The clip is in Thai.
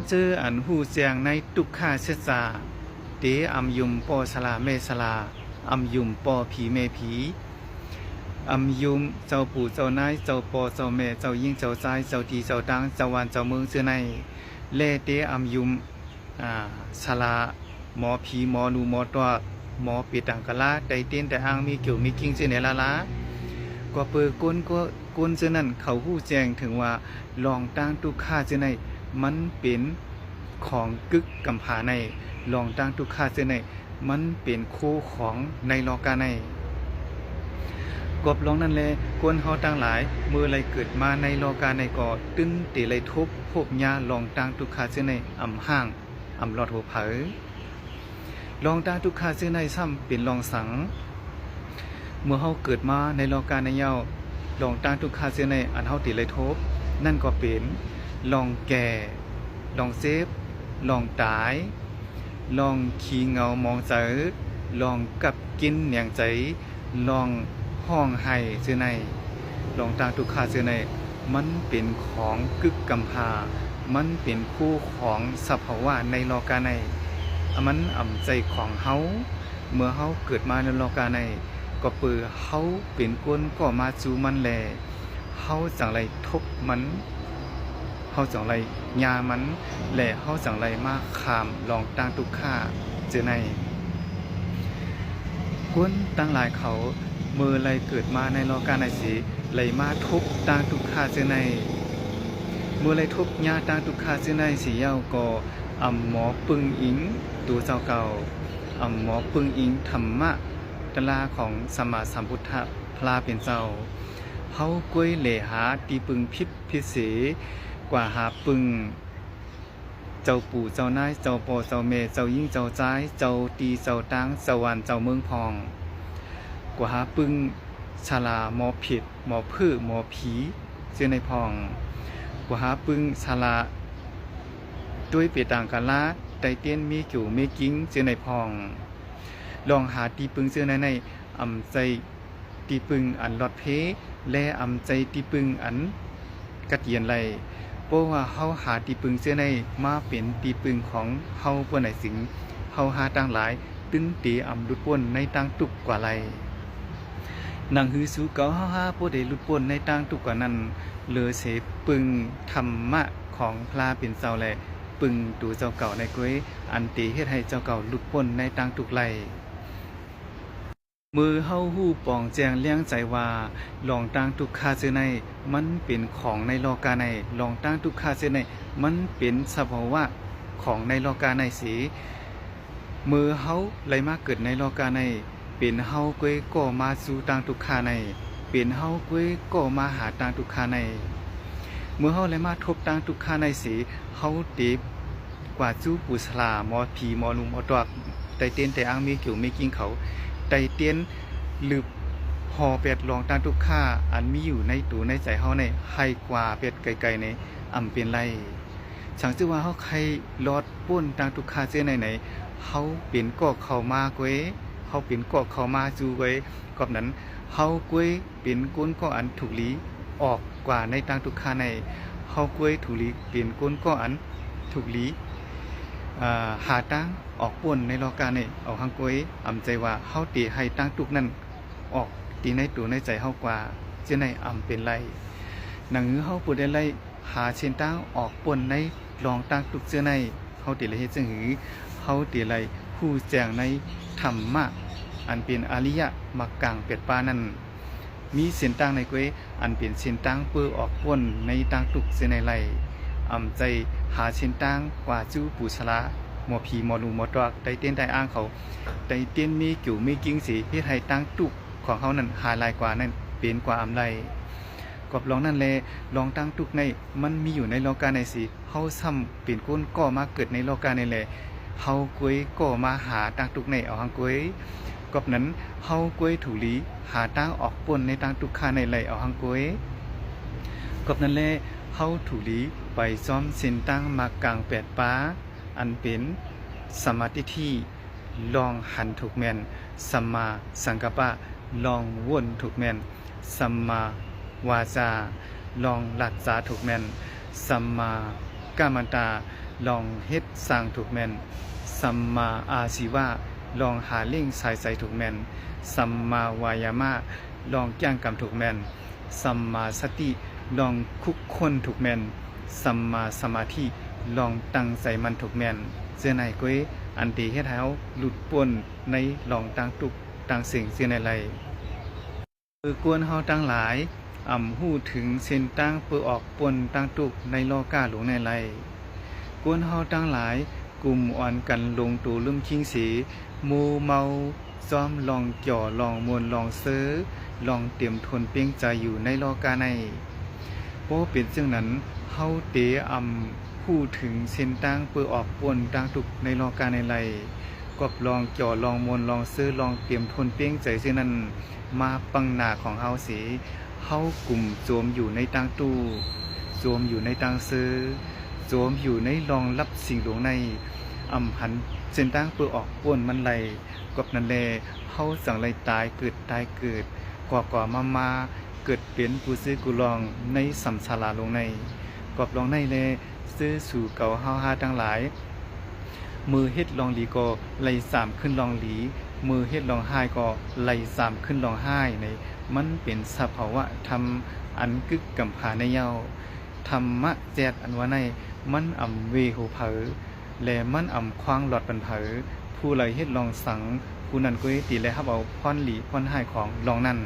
เจออันหูเสียงในตุกขาเสษาเตอำยุมปอสลาเมสลาอำยุมปอผีเมผีอำยุมเจ้าปู่เจ้านายเจ้าปอเจ้าแม่เจ้ายิ่งเจ้าชายเจ้าดีเจ้าดังเจ้าวันเจ้าเมืองเสื้อในเลเตอำยุมสลาหมอผีหมอนูหมอตัวหมอปีตังกะลาไดเต้นแต่อ้างมีเกี่ยวมีกิ้งเสื้อในลาลาก็เปิดก้นก็ก้นเสื้อนั้นเขาหู้แจ้งถึงว่าลองตั้งตุกขาเสื้อในมันเป็นของกึกกำพาในลองตั้งตุกขาเสื้อในมันเป็นโคของในโลกาในกบลองนั่นแลกวนเฮาตั้งหลายมือไหลเกิดมาในโลกาในก่อตึ้นติไหลทุบพบยาลองตั้งตุกขาเสื้อในอำห้างอำลอดหัวเผยลองตั้งตุกขาเสื้อในซ้ำเป็นลองสังเมื่อเฮาเกิดมาในโลกาในเย้าลองตั้งตุกขาเสื้อในอันเฮาติไหลทบนั่นก็เป็นลองแก่ลองเซฟลองตายลองขี้เงามองเจอลองกับกินเหนียงใจลองห้องไห้เสื้อในลองตางทุกขาเสื้อในมันเป็นของกึกกำพามันเป็นคู่ของสภาวะในโลกาในมันอ่ำใจของเฮาเมื่อเฮาเกิดมาในโลกาในก็เปือเฮาเป็นก้นก็มาจูมันแลเฮาจังไรทบมันเฮาจังไรยามันและเฮาจังไรมาขามลองตางทุกขาเสื้อในก้นตั้งหลายเขาเมื่อไรเกิดมาในโลกาในสีไหลมาทุบตางทุกขาเสื้อในเมื่อไรทุบยาตางทุกขาเสื้อในสีเย้าก็อำหมอปึงอิงตัวเจ้าเก่าอำหมอปึงอิงธรรมะตลาของสมมาสัมพุทธะพลาเป็นเจ้าเฮาก้วยเหลหาตีปึงพิษพิเศกว่าหาปึงเจ้าปู่เจ้านายเจ้าปอเจ้าเมเจ้ายิ่งเจ้าจ้ายเจ้าตีเจ้าตังเจ้าวันเจ้าเมืองพองกว่าหาปึงชาลาหมอผิดหมอพื้หมอผีเสื้อในพองกว่าหาปึงชาลาด้วยเปียต่างกันละไตเตียนมีกิ่วมีกิ้งเสื้อในพองลองหาตีปึงเสื้อในอำใจตีปึงอันลอดเพและอำใจตีปึงอันกระเตียนไหลเพราะว่าเฮาหาตีปึงเสื้อในมาเป็นตีปึงของเฮาเพื่อไหนสิงเฮาหาต่างหลายตึ้งตีอำลุดป่นในต่างตุกกว่าไรนังฮือสูเก่าฮ่าๆบ่ได้หลุดพ้นในต่างทุกกว่านั้นเหลือเสปึงธรรมะของพระเป็นเจ้าแลปึงตูเจ้าเก่าในก้วยอันตีเฮ็ดให้เจ้าเก่าหลุดพ้นในต่างทุกไลมือเฮาฮู้ปองแจงเลี้ยงใจว่าลองต่างทุกขาเสื้อในมันเป็นของในโลกาในลองต่างทุกขาเสื้อในมันเป็นสภาวะของในโลกาในสีมือเฮาไหลมาเกิดในโลกาในเป็นเฮาก้วยก่อมาสู่ต่างทุกขาในเป็นเฮาก้วยก่อมาหาต่างทุกขาในเมื่อเฮาเลยมาทบต่างทุกขาในสีเฮาติบกว่าจู้ปุสลาหมอผีหมอนุ่มหมอตอกไตเตียนแต่อ้างมีเกี่ยวมีกิ้งเขาไตเตียนลึบห่อเป็ดลองต่างทุกขาอันมีอยู่ในตูในใจเฮาในให้กว่าเป็ดไกลๆในอำเป็นไรฉันชื่อว่าเฮาใครลอดป้นต่างทุกขาเสียไหนเฮาเป็นก่อเข้ามาก้วยเฮาเป็นก่อเข้ามาจูไว้กอบนั้นเฮาก้วยเป็นก้นก่ออันถูกลีออกกว่าในต่างทุกขาในเฮาก้วยถูกลีเป็นก้นก่ออันถูกลีหาตั้งออกป่นในโลกาในเอาหังก้วยอำใจว่าเฮาตีให้ตั้งทุกนั้นออกตีในตัวในใจเฮากว่าเจ้าในอำเป็นไรหนังเฮาปูได้ไล่หาเช่นตั้งออกป่นในลองตั้งทุกเจ้าในเฮาตีไรเฮ็ดจังหือเฮาตีไรผู้แจ้งในธรรมะอันเป็นอริยมรรคกลางเป็ดปานั้นมีเส้นตั้งในก้วยอันเป็นเส้นตั้งเปื้อออกป่นในตั้งทุกเส้นในไรอำใจหาเส้นตั้งกว่าจู้ปูชลาหมอผีหมอนูหมอตอกไตเต้นไตอ้างเขาไตเต้นมีกิ่วมีกิ้งสีเฮ็ดให้ตั้งตุกของเขานั้นหาลายกว่านั้นเป็นกว่าอำไรกอบลองนั่นแลลองตั้งตุกในมันมีอยู่ในโลกาในสิเฮาซ้ำเป็นก้นก่อมาเกิดในโลกาในแลเฮาก้วยก่อมาหาตั้งตุกในเอาหังก้วยกอบนั้นเฮาก้วยถูลีหาตั้งออกป่นในตั้งตุกคาในไหลเอาหังก้วยกอบนั้นแลเฮาถูลีไปซ้อมเส้นตั้งมากลางแปดป้าอันเป็นสมาธิที่ลองหันถูกแม่นสัมมาสังกัปปะลองวนถูกแม่นสัมมาวาจาลองหลักษาถูกแม่นสัมมากัมมันตา ลองเฮ็ดสร้างถูกแม่นสัมมาอาชีวะลองหาเล่งสายใสถูกแม่นสัมมาวายามะลองจ้างกรรมถูกแม่นสัมมาสติลองคุกคนถูกแม่นสัมมาสมาธิลองตั้งใจมันถูกแม่นเสื้อในก้อยอันตีเฮ็ดให้เฮาหลุดพ้นในลองต่างทุกต่างสิ่งเสื้อในไหลคือกวนเฮาตั้งหลายฮู้ถึงเส้นตั้งเปื้อออกปนตั้งทุกในโลกาหลวงในไหลกวนเฮาตั้งหลายกลุ่มอ่อนกันลงตูลืมคิงสีหมู่เมาซ้อมลองจ่อลองมวนลองเซ้อลองเตรียมทนเปียงใจอยู่ในโลกาในเพราะเป็นจึงนั้นเฮาเตพูดถึงเส้นตั้งเปื้อออกปนตั้งทุกในโลกาในไหลกบลองจ่อลองมวนลองเซ้อลองเตรียมทนเปียงใจเช่นนั้นมาปังหน้าของเฮาสิเฮากลุ่มโจมอยู่ในตั้งตู้โจมอยู่ในตั้งเซ้อโจมอยู่ในรองรับสิ่งหลวงในหันเส้นตั้งเปื้อออกป่วนมันไหลกบนั่นแลเฮาสังไหลตายเกิดก่อมาเกิดเป็นผู้ซื้อกูลองในสัมศาลาลงในกบลองในแลซื้อสู่เก่าเฮาหาทั้งหลายมือเฮ็ดลองหลีก็ไหล3ขึ้นลองหลีมือเฮ็ดลองไห้ก็ไหล3ขึ้นลองไห้ในมันเป็นสภาวะธรรมอันกึกกำพาในเยาธรรมะแจดอันว่าในมันเวหูเผอและมันควางหลอดปันเผอผู้ไหลเฮ็ดลองสังผู้นั้นก็ตีและฮับเอาพรหลีพรไห้ของลองนั่น